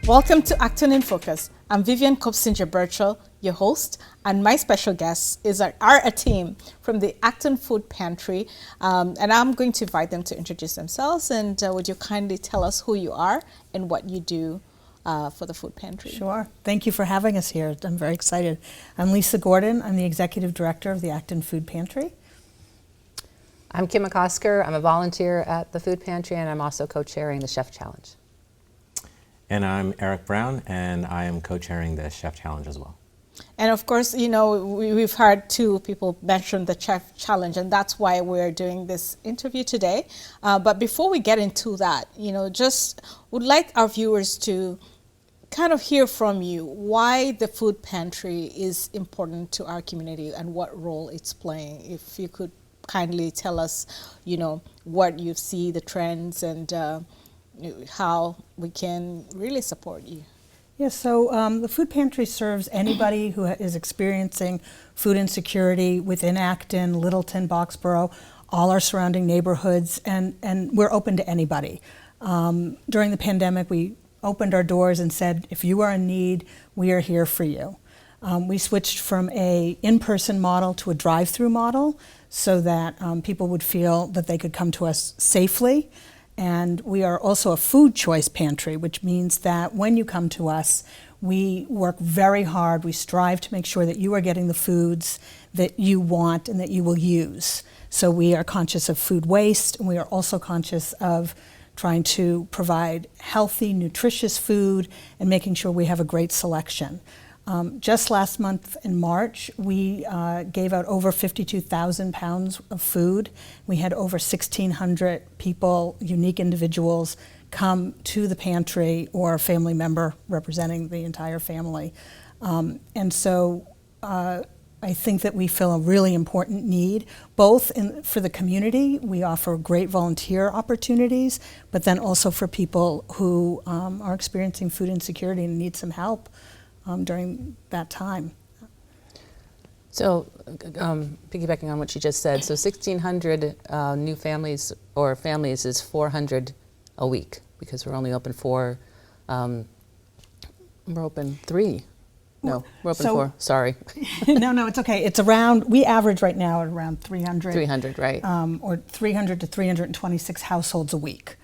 Welcome to Acton in Focus. I'm Vivian Kopsinger-Birchall, your host, and my special guest is a team from the Acton Food Pantry, and I'm going to invite them to introduce themselves. And would you kindly tell us who you are and what you do for the Food Pantry? Sure. Thank you for having us here. I'm very excited. I'm Lisa Gordon. I'm the Executive Director of the Acton Food Pantry. I'm Kim McCosker. I'm a volunteer at the Food Pantry, and I'm also co-chairing the Chef Challenge. And I'm Eric Brown, and I am co-chairing the Chef Challenge as well. And of course, you know, we've heard two people mention the Chef Challenge, and that's why we're doing this interview today. But before we get into that, you know, just would like our viewers to kind of hear from you why the Food Pantry is important to our community and what role it's playing. If you could kindly tell us, you know, what you see, the trends, and how we can really support you. Yes, so the Food Pantry serves anybody who is experiencing food insecurity within Acton, Littleton, Boxborough, all our surrounding neighborhoods, and we're open to anybody. During the pandemic, we opened our doors and said, if you are in need, we are here for you. We switched from a in-person model to a drive-through model so that people would feel that they could come to us safely. And we are also a food choice pantry, which means that when you come to us, we work very hard. We strive to make sure that you are getting the foods that you want and that you will use. So we are conscious of food waste, and we are also conscious of trying to provide healthy, nutritious food and making sure we have a great selection. Just last month in March, we gave out over 52,000 pounds of food. We had over 1,600 people, unique individuals, come to the pantry or a family member representing the entire family. And so I think that we fill a really important need, both for the community. We offer great volunteer opportunities, but then also for people who are experiencing food insecurity and need some help during that time. So, piggybacking on what she just said, so 1,600 new families or families is 400 a week, because we're only open we're open 3. No, we're open 4, sorry. No, it's okay. It's around, we average right now at around 300. 300, right. Or 300 to 326 households a week.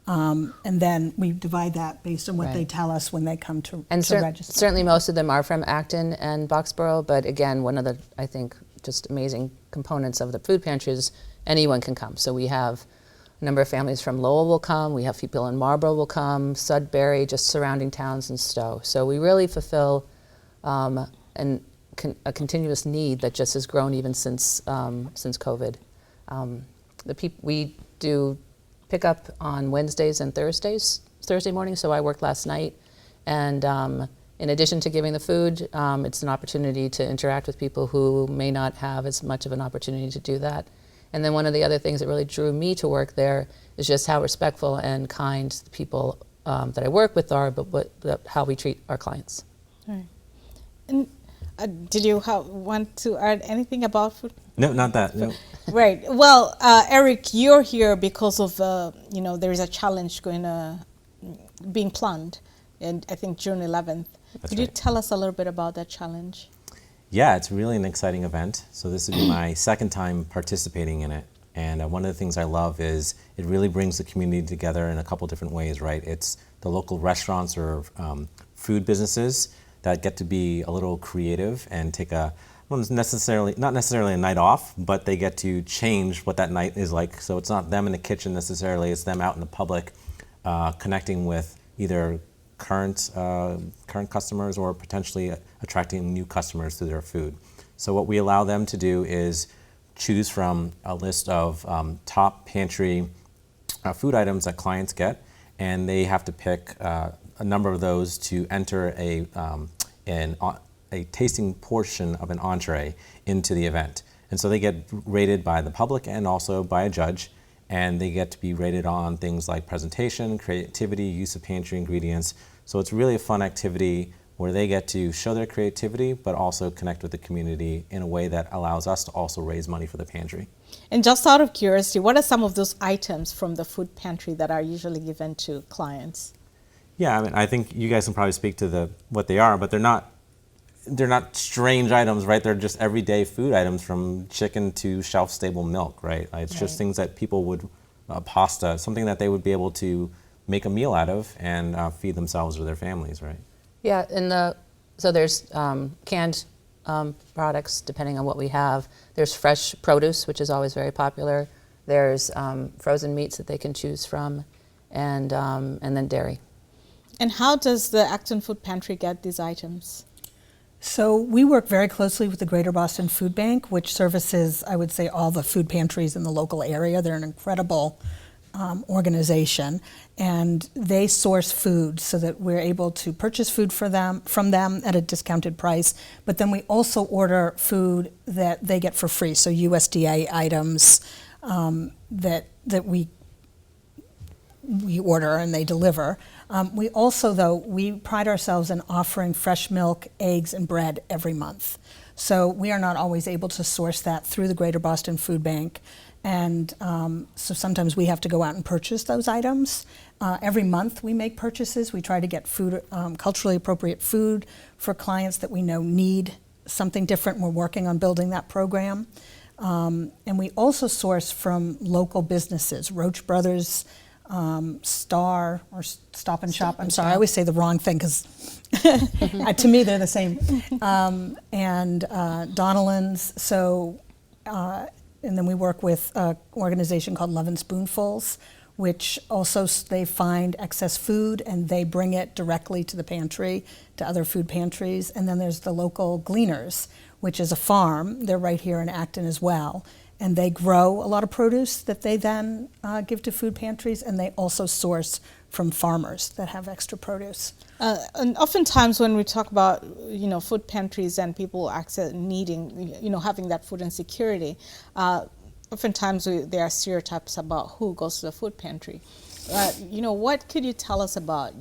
And then we divide that based on what they tell us when they come to register. Certainly most of them are from Acton and Boxborough, but again, one of the, I think, just amazing components of the Food Pantry is anyone can come. So we have a number of families from Lowell will come, we have people in Marlborough will come, Sudbury, just surrounding towns, and Stowe. So we really fulfill a continuous need that just has grown even since COVID. We do pick up on Wednesdays and Thursday morning, so I worked last night. And in addition to giving the food, it's an opportunity to interact with people who may not have as much of an opportunity to do that. And then one of the other things that really drew me to work there is just how respectful and kind the people that I work with are, but how we treat our clients. Right. And did you want to add anything about food? No, not that, no. Right. Well, Eric, you're here because of, you know, there is a challenge being planned, and I think June 11th. Could you tell us a little bit about that challenge? Yeah, it's really an exciting event. So this will be my second time participating in it. And one of the things I love is it really brings the community together in a couple different ways, right? It's the local restaurants or food businesses that get to be a little creative and take not necessarily a night off, but they get to change what that night is like. So it's not them in the kitchen necessarily, it's them out in the public connecting with either current customers or potentially attracting new customers to their food. So what we allow them to do is choose from a list of top pantry food items that clients get, and they have to pick a number of those to enter a tasting portion of an entree into the event. And so they get rated by the public and also by a judge, and they get to be rated on things like presentation, creativity, use of pantry ingredients. So it's really a fun activity where they get to show their creativity but also connect with the community in a way that allows us to also raise money for the pantry. And just out of curiosity, what are some of those items from the Food Pantry that are usually given to clients? Yeah, I mean, I think you guys can probably speak to what they are, but they're not strange items, right? They're just everyday food items, from chicken to shelf-stable milk, right? It's just things that people would, pasta, something that they would be able to make a meal out of and feed themselves or their families, right? Yeah, so there's canned products, depending on what we have. There's fresh produce, which is always very popular. There's frozen meats that they can choose from, and then dairy. And how does the Acton Food Pantry get these items? So we work very closely with the Greater Boston Food Bank, which services, I would say, all the food pantries in the local area. They're an incredible organization, and they source food so that we're able to purchase food from them at a discounted price. But then we also order food that they get for free, so USDA items that we order and they deliver. We also, though, we pride ourselves in offering fresh milk, eggs, and bread every month. So we are not always able to source that through the Greater Boston Food Bank. And so sometimes we have to go out and purchase those items. Every month we make purchases. We try to get food, culturally appropriate food for clients that we know need something different. We're working on building that program. And we also source from local businesses, Roach Brothers, Star, or Stop and Shop. I'm sorry, I always say the wrong thing because to me they're the same. And Donnellan's. So, and then we work with an organization called Love and Spoonfuls, which also they find excess food and they bring it directly to the pantry, to other food pantries. And then there's the local Gleaners, which is a farm. They're right here in Acton as well. And they grow a lot of produce that they then give to food pantries, and they also source from farmers that have extra produce. And oftentimes when we talk about, food pantries and people needing, having that food insecurity, oftentimes there are stereotypes about who goes to the food pantry. What could you tell us about,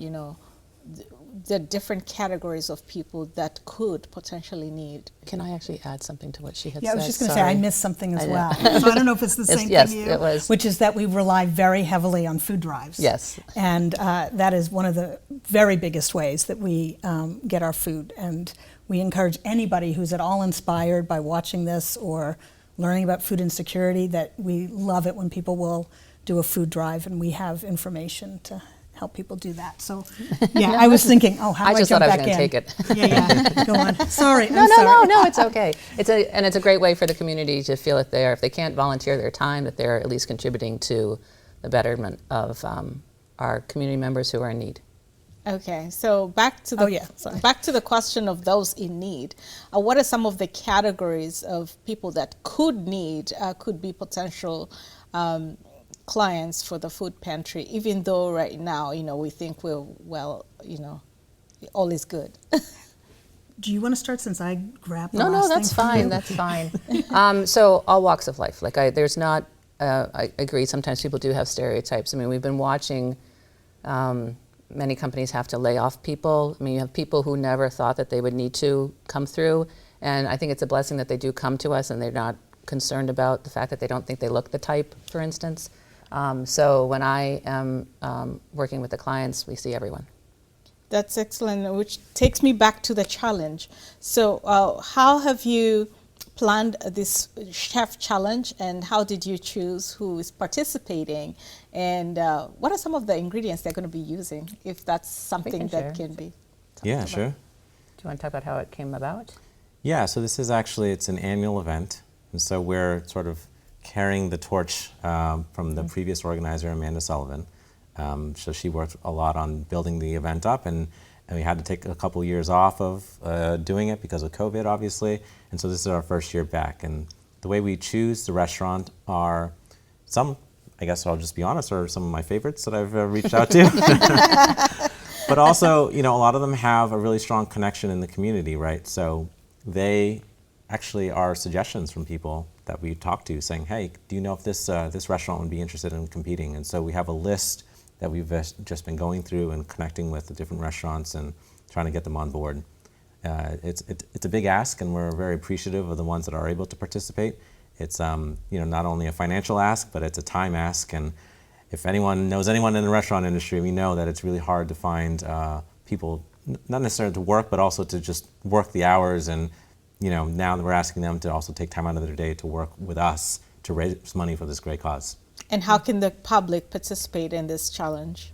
the different categories of people that could potentially need? Can I actually add something to what she had said? Yeah, I was just going to say I missed something as well. I So I don't know if it's the same yes, thing you, it was. which is that we rely very heavily on food drives. Yes. And that is one of the very biggest ways that we get our food. And we encourage anybody who's at all inspired by watching this or learning about food insecurity, that we love it when people will do a food drive, and we have information to help people do that. So, yeah, I was thinking, how do I just jump thought I was back going to in? take it. Yeah, go on. Sorry, No, I'm sorry. no, it's okay. It's a great way for the community to feel that if they can't volunteer their time, that they're at least contributing to the betterment of our community members who are in need. Okay, so back to the question of those in need. What are some of the categories of people that could be potential clients for the food pantry, even though right now, we think we're all is good? Do you want to start since I grabbed the No, last that's thing from fine. you? That's fine. So all walks of life. There's not. I agree. Sometimes people do have stereotypes. I mean, we've been watching. Many companies have to lay off people. I mean, you have people who never thought that they would need to come through, and I think it's a blessing that they do come to us, and they're not concerned about the fact that they don't think they look the type, for instance. So when I am working with the clients, we see everyone. That's excellent, which takes me back to the challenge. So how have you planned this chef challenge, and how did you choose who is participating, and what are some of the ingredients they're going to be using, if that's something that can be talked about? Sure. Do you want to talk about how it came about? Yeah, so this is it's an annual event, and so we're sort of carrying the torch from the previous organizer, Amanda Sullivan. So she worked a lot on building the event up, and we had to take a couple years off of doing it because of COVID, obviously, and so this is our first year back. And the way we choose the restaurant are some, I guess I'll just be honest, are some of my favorites that I've reached out to. But also, a lot of them have a really strong connection in the community, right? So they actually are suggestions from people that we talk to saying, hey, do you know if this restaurant would be interested in competing? And so we have a list that we've just been going through and connecting with the different restaurants and trying to get them on board. It's a big ask, and we're very appreciative of the ones that are able to participate. It's not only a financial ask, but it's a time ask, and if anyone knows anyone in the restaurant industry, we know that it's really hard to find people, not necessarily to work, but also to just work the hours. And now that we're asking them to also take time out of their day to work with us to raise money for this great cause. And how can the public participate in this challenge?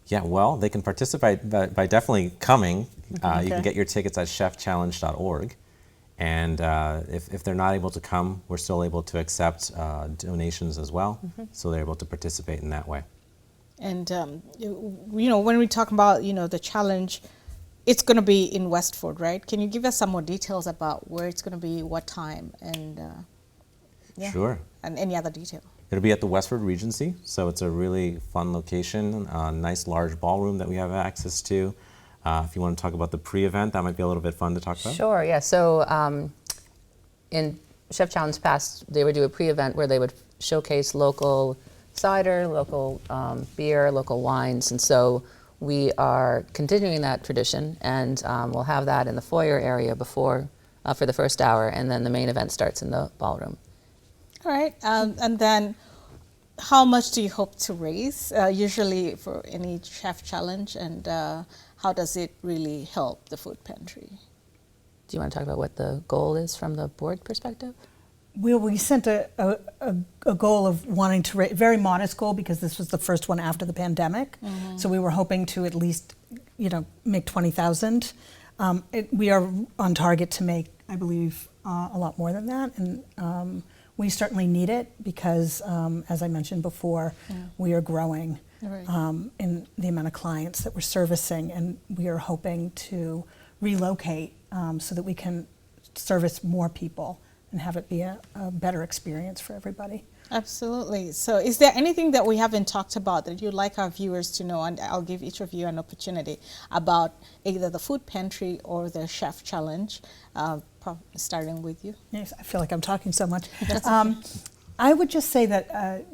Yeah, well, they can participate by definitely coming. Okay. You can get your tickets at chefchallenge.org. And if they're not able to come, we're still able to accept donations as well. So they're able to participate in that way. And, when we talk about, the challenge, it's going to be in Westford, right? Can you give us some more details about where it's going to be, what time, and Sure. And any other detail? It'll be at the Westford Regency, so it's a really fun location, a nice large ballroom that we have access to. If you want to talk about the pre-event, that might be a little bit fun to talk about. Sure, yeah. So in Chef Challenge past, they would do a pre-event where they would showcase local cider, local beer, local wines, and so we are continuing that tradition, and we'll have that in the foyer area before for the first hour, and then the main event starts in the ballroom. All right. And then how much do you hope to raise usually for any chef challenge, and how does it really help the food pantry? Do you want to talk about what the goal is from the board perspective? We sent a goal of wanting to raise, very modest goal, because this was the first one after the pandemic. So we were hoping to at least, make 20,000. We are on target to make, I believe, a lot more than that, and we certainly need it because, as I mentioned before, we are growing in the amount of clients that we're servicing, and we are hoping to relocate so that we can service more people and have it be a better experience for everybody. Absolutely. So is there anything that we haven't talked about that you'd like our viewers to know? And I'll give each of you an opportunity about either the food pantry or the chef challenge, starting with you. Yes, I feel like I'm talking so much. I would just say that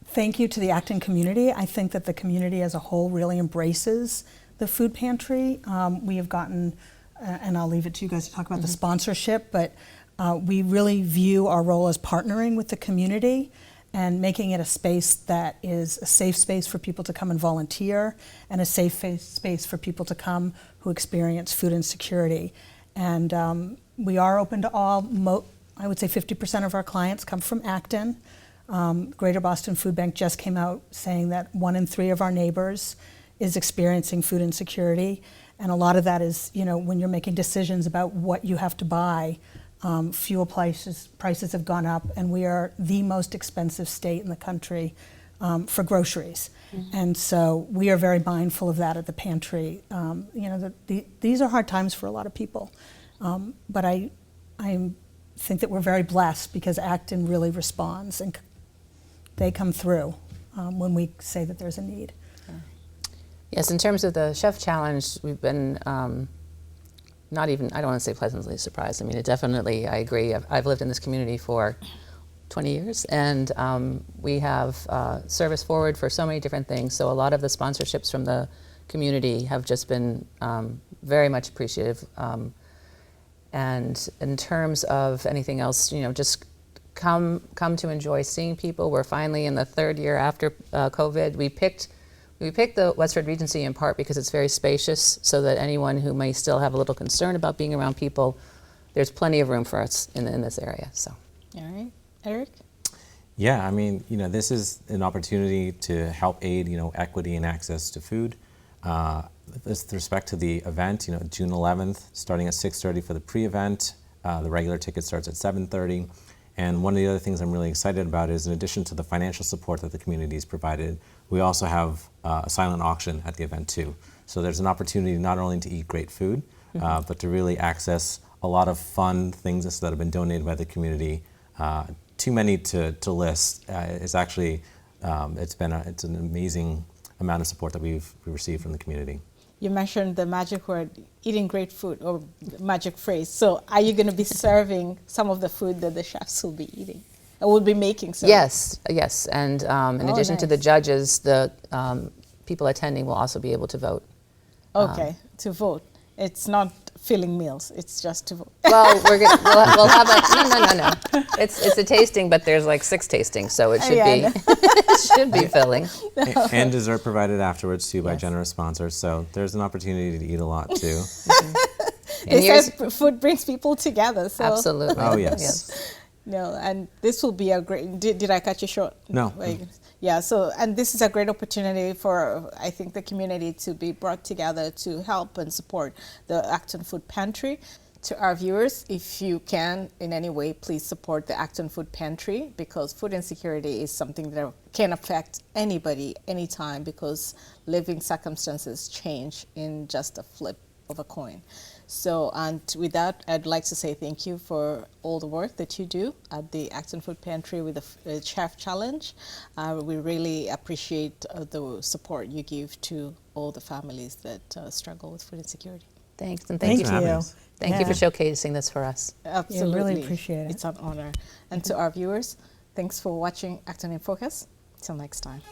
thank you to the Acton community. I think that the community as a whole really embraces the food pantry. We have gotten, and I'll leave it to you guys to talk about the sponsorship, but we really view our role as partnering with the community and making it a space that is a safe space for people to come and volunteer, and a safe space for people to come who experience food insecurity. And we are open to all. I would say 50% of our clients come from Acton. Greater Boston Food Bank just came out saying that 1 in 3 of our neighbors is experiencing food insecurity. And a lot of that is, when you're making decisions about what you have to buy, fuel prices have gone up, and we are the most expensive state in the country for groceries. And so we are very mindful of that at the pantry. These are hard times for a lot of people, but I think that we're very blessed because Acton really responds, and they come through when we say that there's a need. Yes, in terms of the Chef Challenge, we've been I don't want to say pleasantly surprised. I mean, I agree. I've lived in this community for 20 years, and we have service forward for so many different things. So a lot of the sponsorships from the community have just been very much appreciative. And in terms of anything else, just come to enjoy seeing people. We're finally in the 3rd year after COVID. We picked the Westford Regency in part because it's very spacious, so that anyone who may still have a little concern about being around people, there's plenty of room for us in this area. So. All right. Eric? Yeah, I mean, this is an opportunity to help aid, equity and access to food. With respect to the event, June 11th, starting at 6:30 for the pre-event. The regular ticket starts at 7:30. And one of the other things I'm really excited about is, in addition to the financial support that the community has provided, we also have a silent auction at the event too. So there's an opportunity not only to eat great food, but to really access a lot of fun things that have been donated by the community. Too many to list. It's actually, it's an amazing amount of support that we've received from the community. You mentioned the magic word, eating great food, or magic phrase. So are you going to be serving some of the food that the chefs will be eating, or will be making? So Yes. And in addition to the judges, the people attending will also be able to vote. Okay, to vote. It's not filling meals. It's just to. Well, we'll have no. It's a tasting, but there's like 6 tastings, so it should Yeah, be it should be filling. And dessert provided afterwards too by Yes. generous sponsors. So there's an opportunity to eat a lot too. And They here's- said food brings people together. So. Absolutely. Oh, yes. No, and this will be a great. Did I cut you short? No. Yeah. So, and this is a great opportunity for, I think, the community to be brought together to help and support the Acton Food Pantry. To our viewers, if you can in any way, please support the Acton Food Pantry, because food insecurity is something that can affect anybody, anytime, because living circumstances change in just a flip of a coin. So, and with that, I'd like to say thank you for all the work that you do at the Acton Food Pantry with the Chef Challenge. We really appreciate the support you give to all the families that struggle with food insecurity. Thanks, and Thank thank for you. having you. us. Thank you for Yeah. showcasing this for us. Absolutely. appreciate it. It's an honor. And to our viewers, thanks for watching Acton in Focus. Till next time.